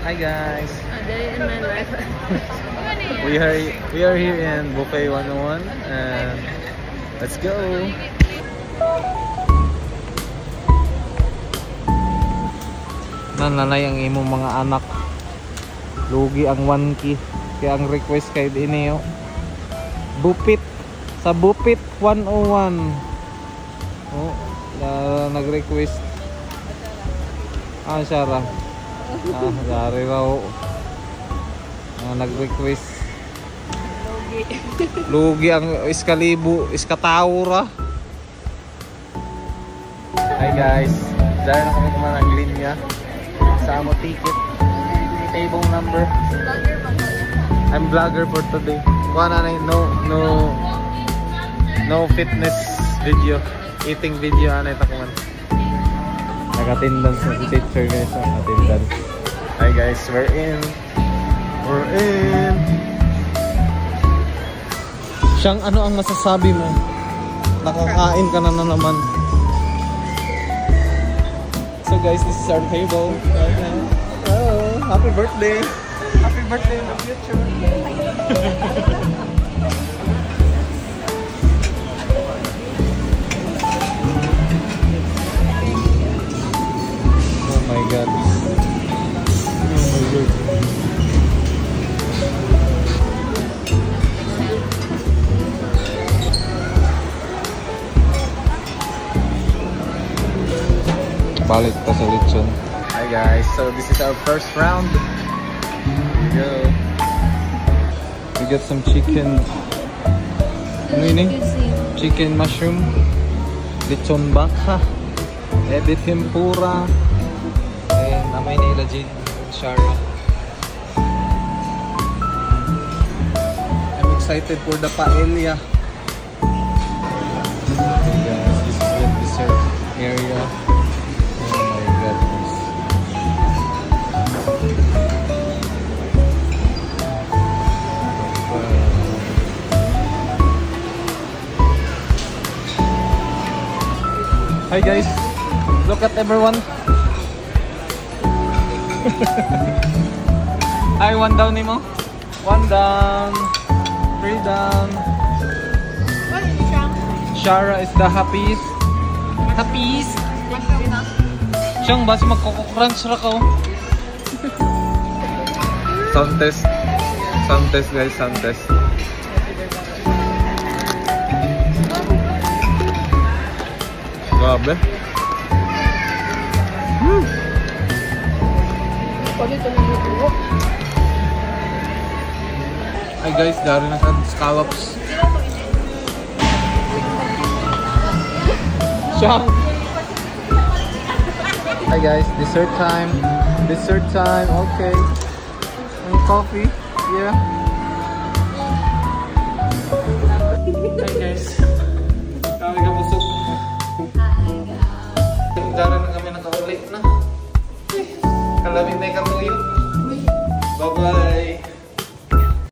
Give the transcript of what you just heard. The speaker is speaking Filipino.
Hi guys. A day in my life. We are here in Buffet 101 and let's go. Nananay ang imong mga anak. Lugi ang 1K. Kaya ang request kay dinhi Bupit sa Bupit 101. Oh, nag-request. Sarah. Dari raw. Nag-request. Lugi ang iskataura. Hi guys. Dahil na kami naman ang linya sa amo ticket. Table number. I'm vlogger for today. Kuha na no fitness video. Eating video anay takuman. Nag-attendance na si teacher guys. Attendance. Hi guys, we're in. Siyang ano ang masasabi mo? Nakakain ka na naman. So guys, this is our table right now. Oh, happy birthday! Happy birthday in the future! Oh my god! Oh my god! Balik pa sa lechon. Hi guys, so this is our first round. Here we go. We got some chicken. Ano yun? Chicken mushroom, lechon baka, ebi tempura, and namay nila Jade Shara. I'm excited for the paella. Guys, this is the dessert area. Hi guys, look at everyone. Hi, one down Nemo. One down, 3 down. What is Shara is the happiest. Happiest. Siyang basi magkoko-crunch ra ka. Sound test. Sound test guys, sound test. Grabe. Hi guys, dari na sa scallops. Siyang. Hi guys, dessert time. Dessert time, okay. And coffee, yeah.